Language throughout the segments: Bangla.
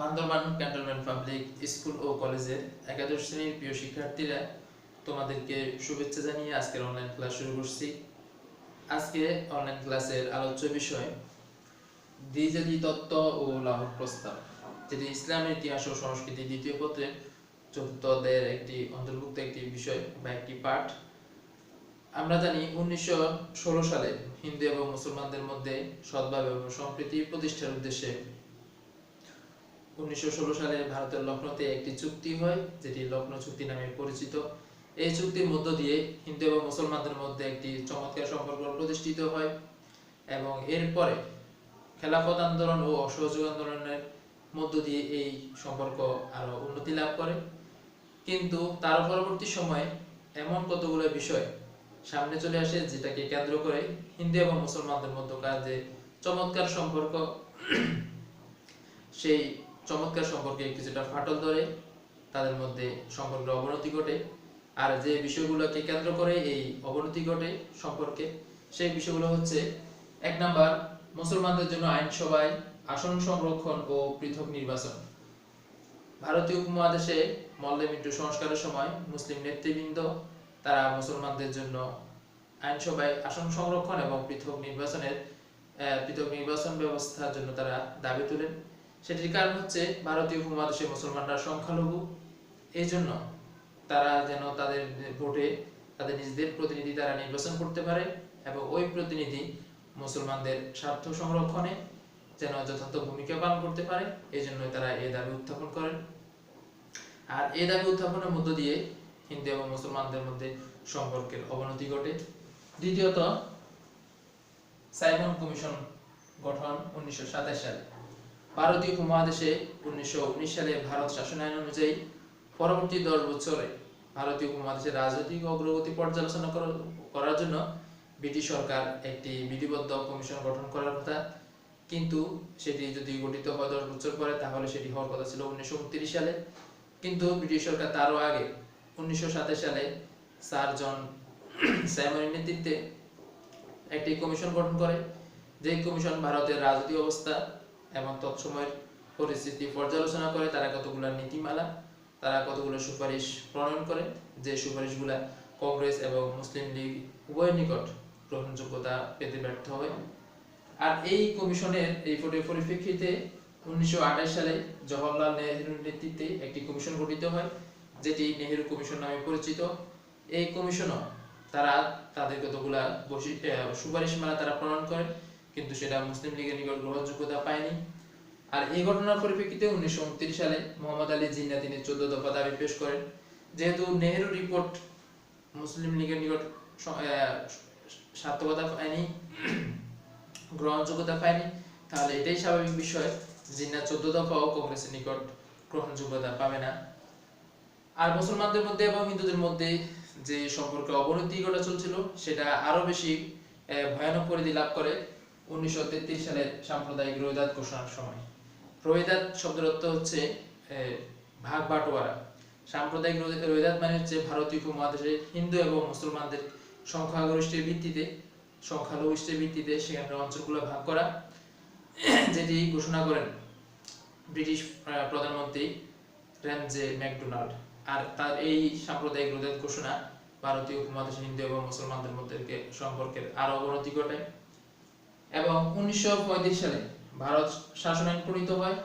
বান্দরবান ক্যান্টনমেন্ট পাবলিক স্কুল ও কলেজের একাদশ শ্রেণীর প্রিয় শিক্ষার্থীরা, তোমাদেরকে শুভেচ্ছা জানিয়ে আজকের অনলাইন ক্লাস শুরু করছি। আজকে অনলাইন ক্লাসের আলোচ্য বিষয় দ্বিজাতি তত্ত্ব ও লাহোর প্রস্তাব, যেটি ইসলামের ইতিহাস ও সংস্কৃতি দ্বিতীয় পত্রের চতুর্থ অধ্যায়ের একটি অন্তর্ভুক্ত একটি বিষয় বা একটি পাঠ। আমরা জানি 1916 সালে হিন্দু এবং মুসলমানদের মধ্যে সদ্ভাব এবং সম্প্রীতি প্রতিষ্ঠার উদ্দেশ্যে 1916 সালে ভারতের লখনৌতে একটি চুক্তি হয়, যেটি লখনৌ চুক্তি নামে পরিচিত। এই চুক্তির মধ্য দিয়ে হিন্দু এবং মুসলমানদের মধ্যে একটি চমৎকার সম্পর্ক প্রতিষ্ঠিত হয় এবং এরপরে খেলাফত আন্দোলন ও অসহযোগ আন্দোলনের মধ্য দিয়ে এই সম্পর্ক আরো উন্নতি লাভ করে। কিন্তু তার পরবর্তী সময়ে এমন কতগুলো বিষয় সামনে চলে আসে, যেটাকে কেন্দ্র করে হিন্দু এবং মুসলমানদের মধ্যকার যে চমৎকার সম্পর্ক, সেই চমৎকার সম্পর্কে কিছুটা ফাটল ধরে, তাদের মধ্যে সম্পর্কের অবনতি ঘটে। আর যে বিষয়গুলোকে কেন্দ্র করে এই অবনতি ঘটে সম্পর্কে, সেই বিষয়গুলো হচ্ছে: 1 নাম্বার, মুসলমানদের জন্য আইনসভায় আসন সংরক্ষণ ও পৃথক নির্বাচন। ভারতীয় উপমহাদেশে মল্লে মিন্টু সংস্কারের সময় মুসলিম নেতৃবৃন্দ তারা মুসলমানদের জন্য আইনসভায় আসন সংরক্ষণ এবং পৃথক নির্বাচন ব্যবস্থার জন্য তারা দাবি তোলেন। সেটির কারণ হচ্ছে ভারতীয় উপমহাদেশে মুসলমানরা সংখ্যালঘু, এই জন্য তারা যেন তাদের ভোটে তাদের নিজেদের প্রতিনিধি তারা নির্বাচন করতে পারে এবং ওই প্রতিনিধি মুসলমানদের স্বার্থ সংরক্ষণে যেন যথাযথ ভূমিকা পালন করতে পারে, এই জন্য তারা এই দাবি উত্থাপন করেন। আর এই দাবি উত্থাপনের মধ্য দিয়ে হিন্দু এবং মুসলমানদের মধ্যে সম্পর্কের অবনতি ঘটে। দ্বিতীয়ত, সাইমন কমিশন গঠন 1927 সালে। ভারতীয় উপমহাদেশে 1919 সালে ভারত শাসন আইন অনুযায়ী পরবর্তী 10 বছরে ভারতীয় উপমহাদেশের রাজনৈতিক অগ্রগতি পর্যালোচনা করার জন্য ব্রিটিশ সরকার একটি বিধিবদ্ধ কমিশন গঠন করার কথা, কিন্তু সেটি যদি গঠিত হয় 10 বছর পরে, তাহলে সেটি হওয়ার কথা ছিল 1929 সালে। কিন্তু ব্রিটিশ সরকার তারও আগে 1927 সালে স্যার জন সাইমনের নেতৃত্বে একটি কমিশন গঠন করে, যে কমিশন ভারতের রাজনৈতিক অবস্থা এবং তৎসময়ের পরিস্থিতি পর্যালোচনা করে। তারা কতগুলো নীতিমালা, তারা কতগুলো সুপারিশ প্রণয়ন করে, যে সুপারিশগুলা কংগ্রেস এবং মুসলিম লীগ উভয়ের নিকট গ্রহণযোগ্যতা পেতে ব্যর্থ হয়। আর এই কমিশনের এই পরিপ্রেক্ষিতে 1928 সালে জওহরলাল নেহরুর নেতৃত্বে একটি কমিশন গঠিত হয়, যেটি নেহেরু কমিশন নামে পরিচিত। এই কমিশনও তারা তাদের কতগুলা সুপারিশমালা তারা প্রণয়ন করে, কিন্তু সেটা মুসলিম লীগের নিকট গ্রহণযোগ্যতা পায়নি। আর এই ঘটনার পরিপ্রেক্ষিতে 1929 সালে মোহাম্মদ আলী জিন্নাহ তিনি 14 দফা দাবি পেশ করেন। যেহেতু নেহেরু রিপোর্ট মুসলিম লীগের নিকট সার্থকতা পায়নি, গ্রহণযোগ্যতা পায়নি, তাহলে এটাই স্বাভাবিক বিষয়, জিন্নাহ 14 দফাও কংগ্রেসের নিকট গ্রহণযোগ্যতা পাবে না। আর মুসলমানদের মধ্যে এবং হিন্দুদের মধ্যে যে সম্পর্কে অবনতি ঘটা চলছিল, সেটা আরো বেশি ভয়ানক পরিধি লাভ করে 1933 সালে সাম্প্রদায়িক রোহিদাদ ঘোষণার সময়। রোহিদাদ শব্দের অর্থ হচ্ছে ভাগ বাটোয়ারা। সাম্প্রদায়িক রোহিদাদ মানে হচ্ছে ভারতীয় উপমহাদেশে হিন্দু এবং মুসলমানদের সংখ্যাগরিষ্ঠের ভিত্তিতে সেখানে অঞ্চলগুলো ভাগ করা, যেটি ঘোষণা করেন ব্রিটিশ প্রধানমন্ত্রী র্যামজে ম্যাকডোনাল্ড। আর তার এই সাম্প্রদায়িক রোহিদাদ ঘোষণা ভারতীয় উপমহাদেশে হিন্দু এবং মুসলমানদের মধ্যে সম্পর্কের আরো অবনতি ঘটায়। এবং 1935 সালে ভারত শাসন আইন প্রণীত হয়।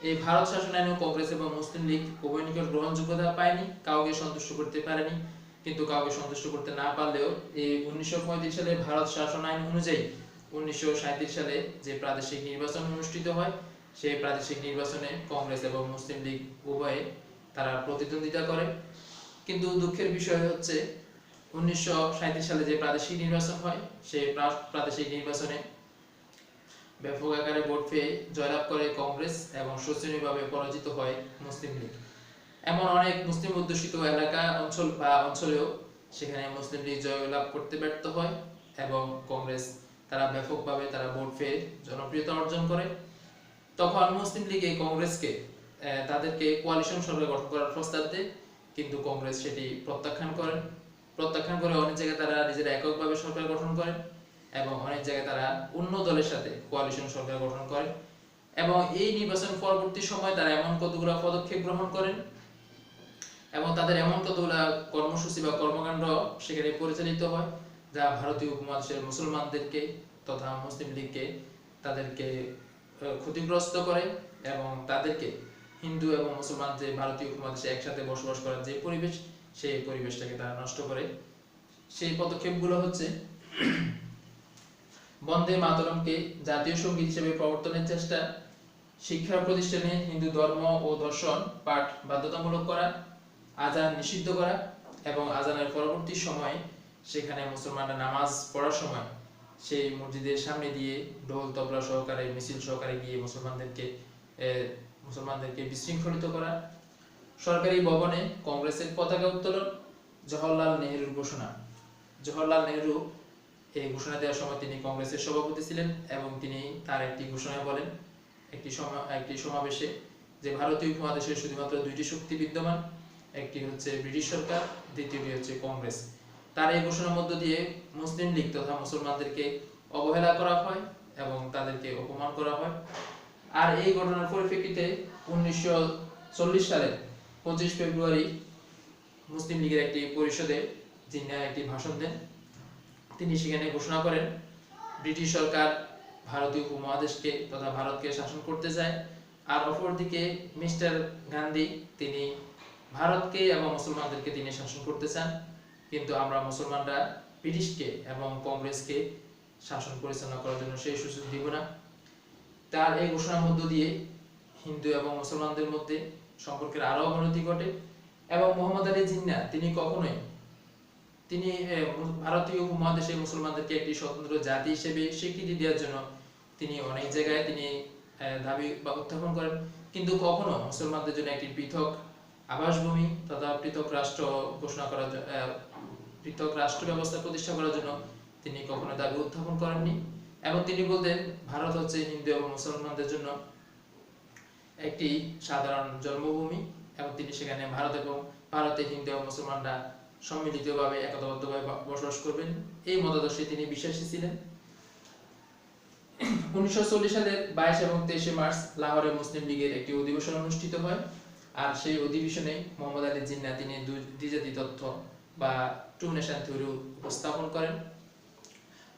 এই ভারত শাসন আইনে কংগ্রেস এবং মুসলিম লীগ উভয় নিকট গ্রহণযোগ্যতা পায়নি, কাউকে সন্তুষ্ট করতে পারেনি। কিন্তু কাউকে সন্তুষ্ট করতে না পারলেও এই 1935 সালে ভারত শাসন আইন অনুযায়ী 1937 সালে যে প্রাদেশিক নির্বাচন অনুষ্ঠিত হয়, সেই প্রাদেশিক নির্বাচনে কংগ্রেস এবং মুসলিম লীগ উভয়ে তারা প্রতিদ্বন্দ্বিতা করে। কিন্তু দুঃখের বিষয় হচ্ছে 1937 সালে যে প্রাদেশিক নির্বাচন হয়, সেই প্রাদেশিক নির্বাচনে ব্যাপক আকারে ভোট পেয়ে জয়লাভ করে কংগ্রেস এবং শোচনীয়ভাবে পরাজিত হয় মুসলিম লীগ। এমন অনেক মুসলিম অধ্যুষিত অঞ্চলেও সেখানে মুসলিম লীগ জয়লাভ করতে ব্যর্থ হয় এবং কংগ্রেস তারা ব্যাপকভাবে তারা ভোট পেয়ে জনপ্রিয়তা অর্জন করে। তখন মুসলিম লীগ এই কংগ্রেসকে তাদেরকে কোয়ালিশন সরকার গঠন করার প্রস্তাব দেয়, কিন্তু কংগ্রেস সেটি প্রত্যাখ্যান করে অনেক জায়গায় তারা নিজেরা এককভাবে সরকার গঠন করে এবং অনেক জায়গায় তারা অন্য দলের সাথে কোয়ালিশন সরকার গঠন করে। এবং এই নির্বাচন পরবর্তী সময় তারা এমন কতগুলো পদক্ষেপ গ্রহণ করেন এবং তাদের এমন কতগুলো কর্মসূচি বা কর্মকাণ্ড সেখানে পরিচালিত হয় যা ভারতীয় উপমহাদেশের মুসলমানদেরকে তথা মুসলিম লীগকে তাদেরকে ক্ষতিগ্রস্ত করে এবং তাদেরকে হিন্দু এবং মুসলমান যে ভারতীয় উপমহাদেশে একসাথে বসবাস করার যে পরিবেশ সেই পরিবেশটাকে তারা নষ্ট করে। সেই পদক্ষেপগুলো হচ্ছে বন্দে মাতরমকে জাতীয় সঙ্গীত হিসেবে প্রবর্তনের চেষ্টা, শিক্ষা প্রতিষ্ঠানে হিন্দু ধর্ম ও দর্শন পাঠ বাধ্যতামূলক করা, আজান নিষিদ্ধ করা এবং আজানের পরবর্তী সময়ে সেখানে মুসলমানরা নামাজ পড়ার সময় সেই মসজিদের সামনে দিয়ে ঢোল তবলা সহকারে মিছিল সহকারে গিয়ে মুসলমানদেরকে বিশৃঙ্খলিত করা, সরকারি ভবনে কংগ্রেসের পতাকা উত্তোলন, জওহরলাল নেহরুর ঘোষণা। জওহরলাল নেহরু এই ঘোষণা দেওয়ার সময় তিনি কংগ্রেসের সভাপতি ছিলেন এবং তিনি তার একটি ঘোষণায় বলেন একটি সমাবেশে যে ভারতীয় উপমহাদেশে শুধুমাত্র দুইটি শক্তি বিদ্যমান, একটি হচ্ছে ব্রিটিশ সরকার, দ্বিতীয়টি হচ্ছে কংগ্রেস। তার এই ঘোষণার মধ্য দিয়ে মুসলিম লীগ তথা মুসলমানদেরকে অবহেলা করা হয় এবং তাদেরকে অপমান করা হয়। আর এই ঘটনার পরিপ্রেক্ষিতে 1940 সালের 25 ফেব্রুয়ারি মুসলিম লীগের একটি পরিষদে জিন্নাহ একটি ভাষণ দেন। তিনি সেখানে ঘোষণা করেন ব্রিটিশ সরকার ভারতীয় উপমহাদেশকে তথা ভারতকে শাসন করতে চায়, আর অপরদিকে মিস্টার গান্ধী তিনি ভারতকে এবং মুসলমানদেরকে তিনি শাসন করতে চান, কিন্তু আমরা মুসলমানরা ব্রিটিশকে এবং কংগ্রেসকে শাসন পরিচালনা করার জন্য সেই সুযোগ দিব না। তার এই ঘোষণার মধ্য দিয়ে হিন্দু এবং মুসলমানদের মধ্যে সম্পর্কের আরো অবনতি ঘটে এবং মোহাম্মদ আলী জিন্নাহ তিনি ভারতীয় উপমহাদেশে মুসলমানদেরকে একটি স্বতন্ত্র জাতি হিসেবে স্বীকৃতি দেওয়ার জন্য তিনি অনেক জায়গায় তিনি দাবি বা উত্থাপন করেন, কিন্তু কখনো মুসলমানদের জন্য একটি পৃথক আবাসভূমি তথা পৃথক রাষ্ট্র ঘোষণা করার পৃথক রাষ্ট্র ব্যবস্থা প্রতিষ্ঠা করার জন্য তিনি কখনো দাবি উত্থাপন করেননি। এবং তিনি বলতেন ভারত হচ্ছে হিন্দু এবং মুসলমানদের জন্য একটি সাধারণ জন্মভূমি এবং তিনি সেখানে ভারতে হিন্দু এবং মুসলমানরা সম্মিলিতভাবে একতাবদ্ধভাবে বসবাস করবেন, এই মতাদর্শে তিনি বিশ্বাসী ছিলেন। 1940 সালের 22 এবং 23 মার্চ লাহোরে মুসলিম লীগের একটি অধিবেশন অনুষ্ঠিত হয়, আর সেই অধিবেশনে মোহাম্মদ আলী জিন্নাহ তিনি দ্বিজাতি তত্ত্ব বা টু নেশন থিওরি উপস্থাপন করেন।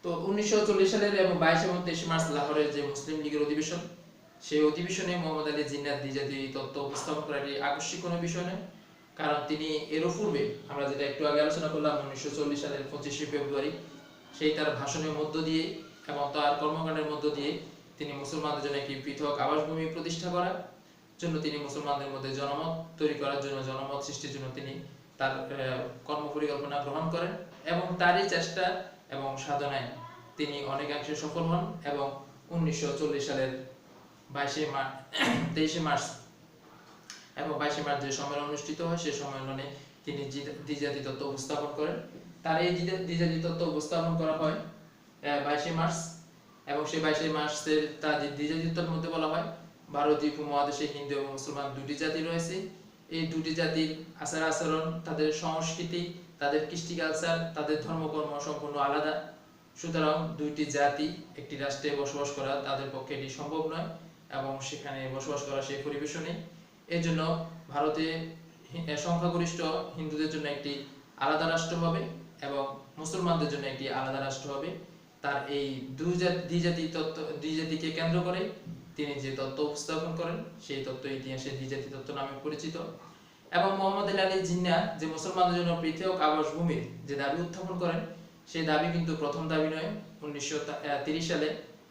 তো 1940 সালের এবং 22 এবং 23 মার্চ লাহোরের যে মুসলিম লীগের অধিবেশন, সেই অধিবেশনে মোহাম্মদ আলী জিন্নাহ দ্বিজাতি তত্ত্ব উপস্থাপন করার একটি আকস্মিক কোনো বিষয় নয়, কারণ তিনি এর পূর্বে আমরা যেটা একটু আগে আলোচনা করলাম 1940 সালের 25 ফেব্রুয়ারি সেই তার ভাষণের মধ্য দিয়ে এবং তার কর্মকাণ্ডের মধ্য দিয়ে তিনি মুসলমানদের জন্য একটি পৃথক আবাসভূমি প্রতিষ্ঠা করার জন্য তিনি মুসলমানদের মধ্যে জনমত তৈরি করার জন্য জনমত সৃষ্টির জন্য তিনি তার কর্মপরিকল্পনা গ্রহণ করেন এবং তারই চেষ্টা এবং সাধনায় তিনি অনেকাংশে সফল হন এবং 1940 সালের 23 মার্চ এবং 22 মার্চ যে সম্মেলন অনুষ্ঠিত হয় সেই সম্মেলনে তিনি দ্বিজাতি তত্ত্ব উপস্থাপন করেন। তার এই দ্বিজাতি তত্ত্ব উপস্থাপন করা হয় 22 মার্চ এবং সেই 22 মার্চের তার দ্বিজাতি তত্ত্বের মধ্যে বলা হয় ভারতীয় উপমহাদেশে হিন্দু এবং মুসলমান দুটি জাতি রয়েছে, এই দুটি জাতির আচার আচরণ, তাদের সংস্কৃতি, তাদের কৃষ্টি কালচার, তাদের ধর্মকর্ম সম্পূর্ণ আলাদা, সুতরাং দুইটি জাতি একটি রাষ্ট্রে বসবাস করা তাদের পক্ষে এটি সম্ভব নয় এবং সেখানে বসবাস করা সেই পরিবেশও নেই। এর জন্য ভারতে সংখ্যাগরিষ্ঠ হিন্দুদের জন্য একটি আলাদা রাষ্ট্র হবে এবং মুসলমানদের জন্য একটি আলাদা রাষ্ট্র হবে। তার এই দ্বিজাতিকে কেন্দ্র করে তিনি যে তত্ত্ব উপস্থাপন করেন সেই তত্ত্ব ইতিহাসে দ্বিজাতি তত্ত্ব নামে পরিচিত। এবং মোহাম্মদ আলী জিন্নাহ যে মুসলমানদের জন্য পৃথক আবাসভূমির যে দাবি উত্থাপন করেন সেই দাবি কিন্তু প্রথম দাবি নয়। 1930 সালে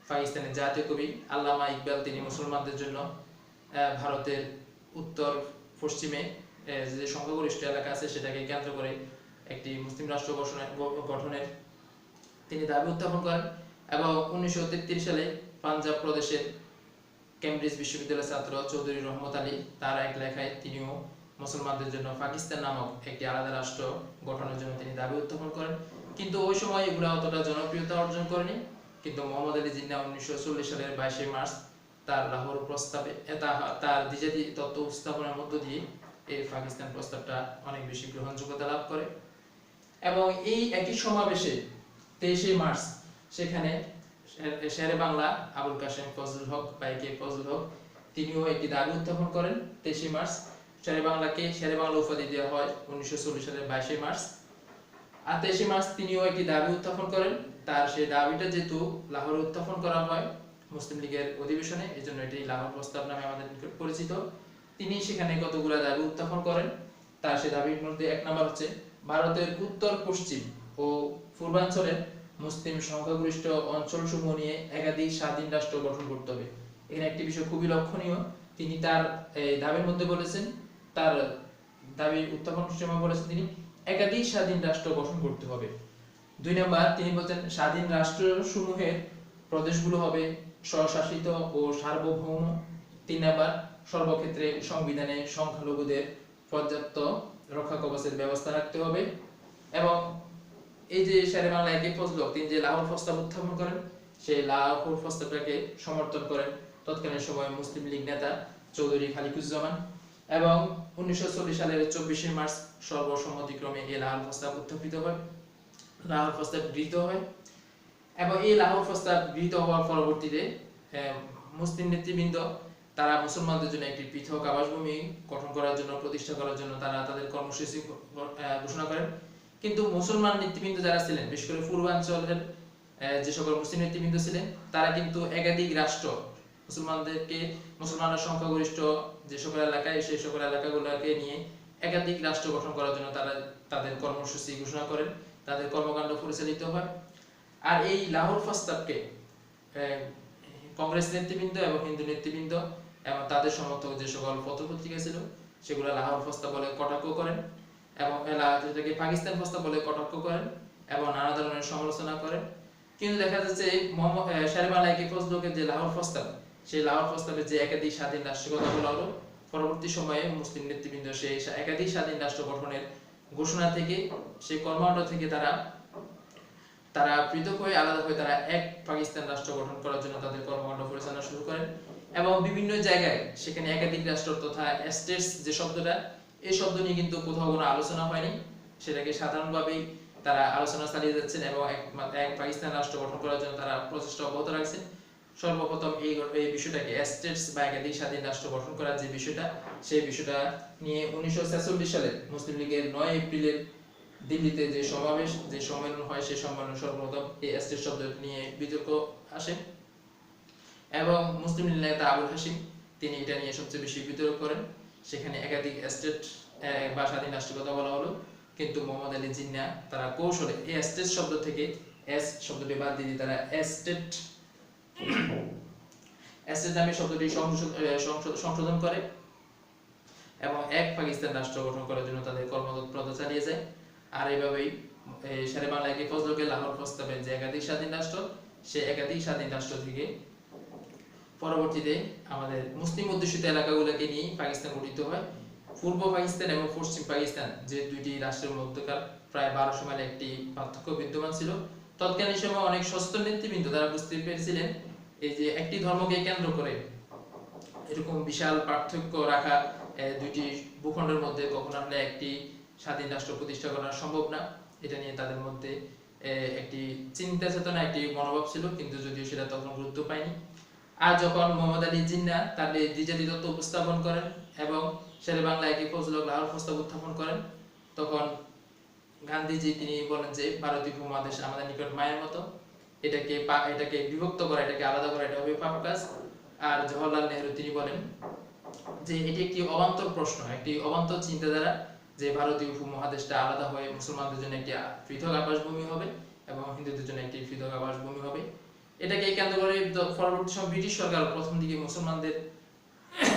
পাকিস্তানের জাতীয় কবি আল্লামা ইকবাল তিনি মুসলমানদের জন্য ভারতের উত্তর পশ্চিমে যে সংখ্যাগরিষ্ঠ এলাকা আছে সেটাকে কেন্দ্র করে একটি মুসলিম রাষ্ট্র গঠনের তিনি দাবি উত্থাপন করেন এবং 1933 সালে পাঞ্জাব প্রদেশের কেমব্রিজ বিশ্ববিদ্যালয়ের ছাত্র চৌধুরী রহমত আলী তার এক লেখায় তিনিও মুসলমানদের জন্য পাকিস্তান নামক একটি আলাদা রাষ্ট্র গঠনের জন্য তিনি দাবি উত্থাপন করেন, কিন্তু ওই সময় এগুলো অতটা জনপ্রিয়তা অর্জন করেনি। কিন্তু মোহাম্মদ আলী জিন্নাহ 1940 সালের 22 মার্চ তার লাহোর প্রস্তাবে তার দ্বিজাতি তত্ত্ব উপস্থাপনের মধ্য দিয়ে এই পাকিস্তান প্রস্তাবটা অনেক বেশি গ্রহণযোগ্যতা লাভ করে এবং এই একই সমাবেশে 23 মার্চ সেখানে শেরে বাংলা আবুল কাশেম ফজলুল হক বা একে ফজলুল হক তিনিও একটি দাবি উত্থাপন করেন 23 মার্চ। শেরে বাংলাকে শেরে বাংলা উপাধি দেওয়া হয় 1940 সালের 22 মার্চ। আর 23 মার্চ তিনিও একটি দাবি উত্থাপন করেন। তার সেই দাবিটা যেহেতু লাহোরে উত্থাপন করা হয় মুসলিম লীগের অধিবেশনে, এজন্য এটি লাহোর প্রস্তাব নামে আমাদের নিকট পরিচিত। তিনি সেখানে কতগুলো দাবি উত্থাপন করেন। তার সেই দাবির মধ্যে এক নম্বর হচ্ছে ভারতের উত্তর পশ্চিম ও পূর্বাঞ্চলের মুসলিম সংখ্যাগরিষ্ঠ অঞ্চলসমূহ নিয়ে একাধিক স্বাধীন রাষ্ট্র গঠন করতে হবে। এখানে একটি বিষয় খুবই লক্ষণীয়, তিনি তার দাবির মধ্যে বলেছেন, তার দাবি উত্থাপন সময় বলেছেন তিনি একাধিক স্বাধীন রাষ্ট্র গঠন করতে হবে। 2 নম্বর তিনি বলছেন স্বাধীন রাষ্ট্রসমূহের প্রদেশগুলো হবে স্বশাসিত ও সার্বভৌম। 3 নম্বর সর্বক্ষেত্রে সংবিধানে সংখ্যালঘুদের পর্যাপ্ত রক্ষা কবচের ব্যবস্থা রাখতে হবে। এবং এই যে শেরে বাংলা একে ফজলুল হক তিনি যে লাহোর প্রস্তাব উত্থাপন করেন, সেই লাহোর প্রস্তাবটাকে সমর্থন করেন তৎকালীন সময় মুসলিম লীগ নেতা চৌধুরী খালিকুজ্জামান। এবং 1940 সালের 24 মার্চ সর্বসম্মতিক্রমে এই লাহোর প্রস্তাব উত্থাপিত হয়, লাহোর প্রস্তাব গৃহীত হয়। এবং এই লাহোর প্রস্তাব গৃহীত হওয়ার পরবর্তীতে মুসলিম নেতৃবৃন্দ তারা মুসলমানদের জন্য একটি পৃথক আবাসভূমি গঠন করার জন্য, প্রতিষ্ঠা করার জন্য তারা তাদের কর্মসূচি ঘোষণা করেন। কিন্তু মুসলমান নেতৃবৃন্দ যারা ছিলেন, বিশেষ করে পূর্বাঞ্চলের যে সকল মুসলিম নেতৃবৃন্দ ছিলেন, তারা কিন্তু একাধিক রাষ্ট্র মুসলমানরা সংখ্যাগরিষ্ঠ যে সকল এলাকায়, সেই সকল এলাকাগুলোকে নিয়ে একাধিক রাষ্ট্র গঠন করার জন্য তারা তাদের কর্মসূচি ঘোষণা করেন, তাদের কর্মকাণ্ড পরিচালিত হয়। আর এই লাহোর প্রস্তাবকে কংগ্রেস নেতৃবৃন্দ এবং হিন্দু নেতৃবৃন্দ এবং তাদের সমর্থক যে সকল পত্রপত্রিকা ছিল, সেগুলো লাহোর প্রস্তাব বলে কটাক্ষ করেন এবং যেটাকে পাকিস্তান প্রস্তাব বলে কটাক্ষ করেন এবং নানা ধরনের সমালোচনা করেন। কিন্তু দেখা যাচ্ছে শেরে বাংলা একে ফজলুলের যে লাহোর প্রস্তাব, সেই লাহোর প্রস্তাবে যে একাধিক স্বাধীন রাষ্ট্রের কথা বলা হলো, পরবর্তী সময়ে মুসলিম নেতৃবৃন্দ সেই একাধিক স্বাধীন রাষ্ট্র গঠনের ঘোষণা থেকে, সেই কর্মকাণ্ড থেকে তারা পৃথক হয়ে আলাদা হয়ে তারা এক পাকিস্তান রাষ্ট্র গঠন করার জন্য তাদের কর্মকাণ্ড পরিচালনা শুরু করেন। এবং বিভিন্ন জায়গায় সেখানে একাধিক রাষ্ট্র তথা স্টেটস যে শব্দটা, এই শব্দ নিয়ে কিন্তু কোথাও কোনো আলোচনা হয়নি, সেটাকে সাধারণভাবেই তারা আলোচনা চালিয়ে যাচ্ছেন এবং এক পাকিস্তান রাষ্ট্র গঠন করার জন্য তারা প্রচেষ্টা অব্যাহত রাখছেন। সর্বপ্রথম এই বিষয়টাকে স্টেটস বা একাধিক স্বাধীন রাষ্ট্র গঠন করার যে বিষয়টা, সেই বিষয়টা নিয়ে 1946 সালে মুসলিম লীগের 9 এপ্রিলের দিল্লিতে যে সমাবেশ, যে সম্মেলন হয়, সেই সম্মেলনে সর্বপ্রথম এই স্টেট শব্দটি নিয়ে বিতর্ক আসে এবং মুসলিম লীগ নেতা আবুল হাশিম তিনি এটা নিয়ে সবচেয়ে বেশি বিতর্ক করেন। সেখানে একাধিক স্টেট বা স্বাধীন রাষ্ট্রের কথা বলা হলো, কিন্তু মোহাম্মদ আলী জিন্নাহ তারা কৌশলে এই স্টেট শব্দ থেকে এস শব্দটি বাদ দিয়ে তারা স্টেট নামে শব্দটি সংশোধন করে এবং এক পাকিস্তান রাষ্ট্র গঠন করার জন্য তাদের কর্মতৎপরতা চালিয়ে যায়। আর এইভাবেই শেরে বাংলা একে ফজলুলের লাহোর প্রস্তাবের যে একাধিক স্বাধীন রাষ্ট্র, সেই একাধিক স্বাধীন রাষ্ট্র থেকে পরবর্তীতে আমাদের মুসলিম অধ্যুষিত এলাকাগুলোকে নিয়ে পাকিস্তান গঠিত হয়। পূর্ব পাকিস্তান এবং পশ্চিম পাকিস্তান যে দুইটি রাষ্ট্রের মধ্যকার প্রায় 1200 মাইল একটি পার্থক্য বিদ্যমান ছিল। তৎকালীন সময় অনেক সচেতন নেতৃবৃন্দ তারা বুঝতে পেরেছিলেন এই যে একটি ধর্মকে কেন্দ্র করে এরকম বিশাল পার্থক্য রাখা দুইটি ভূখণ্ডের মধ্যে কখনো আসলে একটি স্বাধীন রাষ্ট্র প্রতিষ্ঠা করা সম্ভব না। এটা নিয়ে তাদের মধ্যে একটি চিন্তা চেতনা, একটি মনোভাব ছিল, কিন্তু যদিও সেটা তখন গুরুত্ব পায়নি। আর যখন মোহাম্মদ আলী জিন্নাহ তার দ্বিজাতি তত্ত্ব উপস্থাপন করেন এবং শেরে বাংলা একে ফজলুল লাহোর প্রস্তাব উত্থাপন করেন, তখন গান্ধীজি তিনি বলেন যে ভারতীয় উপমহাদেশ আমাদের নিকট মায়ের মতো, এটাকে বিভক্ত করা, এটাকে আলাদা করা এটা হবে পাপ কাজ। আর জওহরলাল নেহরু তিনি বলেন যে এটি একটি অবান্তর প্রশ্ন, একটি অবান্তর চিন্তাধারা যে ভারতীয় উপমহাদেশটা আলাদা হয়ে মুসলমানদের জন্য একটি পৃথক আবাসভূমি হবে এবং হিন্দুদের জন্য একটি পৃথক আবাসভূমি হবে। এটাকে কেন্দ্র করে পরবর্তী সময় ব্রিটিশ সরকার প্রথম দিকে মুসলমানদের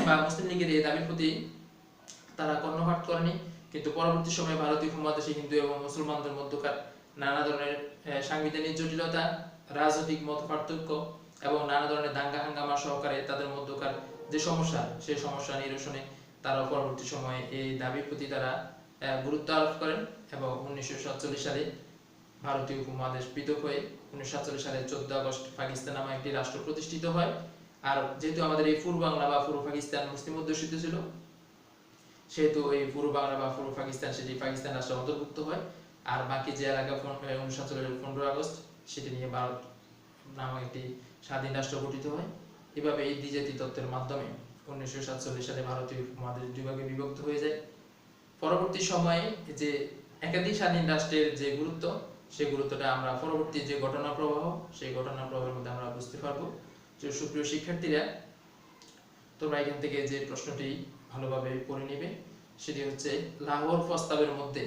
বা মুসলিম লীগের এই দাবির প্রতি তারা কর্ণপাত করেনি, কিন্তু পরবর্তী সময়ে ভারতীয় উপমহাদেশে হিন্দু এবং মুসলমানদের মধ্যকার নানা ধরনের সাংবিধানিক জটিলতা, রাজনৈতিক মত পার্থক্য এবং নানা ধরনের দাঙ্গা হাঙ্গামা সহকারে তাদের মধ্যকার যে সমস্যা, সেই সমস্যা নিরসনে তারা পরবর্তী সময়ে এই দাবির প্রতি তারা গুরুত্ব আরোপ করেন এবং 1947 সালে ভারতীয় উপমহাদেশ পৃথক হয়ে 1947 সালে 14 আগস্ট পাকিস্তান নামে একটি রাষ্ট্র প্রতিষ্ঠিত হয়। আর যেহেতু আমাদের এই পূর্ব বাংলা বা পূর্ব পাকিস্তান মুসলিম অধ্যুষিত ছিল, সেহেতু এই পূর্ব বাংলা বা পূর্ব পাকিস্তান সেটি পাকিস্তান রাষ্ট্রে অন্তর্ভুক্ত হয়। আর বাকি যে এলাকা 1947 সালের 15 আগস্ট সেটি নিয়ে নামক একটি স্বাধীন রাষ্ট্র গঠিত হয়। এভাবে এই দ্বিজাতি তত্ত্বের মাধ্যমে 1947 সালে ভারতীয় উপমহাদেশ দুই ভাগে বিভক্ত হয়ে যায়। পরবর্তী সময়ে যে একাধিক স্বাধীন রাষ্ট্রের যে গুরুত্ব, সেই গুরুত্বটা আমরা পরবর্তী যে ঘটনা প্রবাহ, সেই ঘটনা প্রবাহের মধ্যে আমরা বুঝতে পারবো। যে সুপ্রিয় শিক্ষার্থীরা, তোমরা এখান থেকে যে প্রশ্নটি ভালোভাবে পড়ে নেবে, সেটি হচ্ছে লাহোর প্রস্তাবের মধ্যে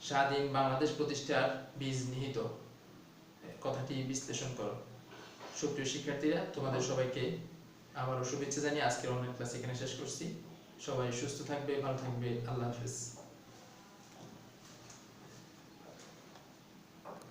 স্বাধীন বাংলাদেশ প্রতিষ্ঠার বীজ নিহিত, কথাটি বিশ্লেষণ করো। সুপ্রিয় শিক্ষার্থীরা, তোমাদের সবাইকে আবারও শুভেচ্ছা জানিয়ে আজকের অনলাইন ক্লাস এখানে শেষ করছি। সবাই সুস্থ থাকবে, ভালো থাকবে। আল্লাহ হাফেজ।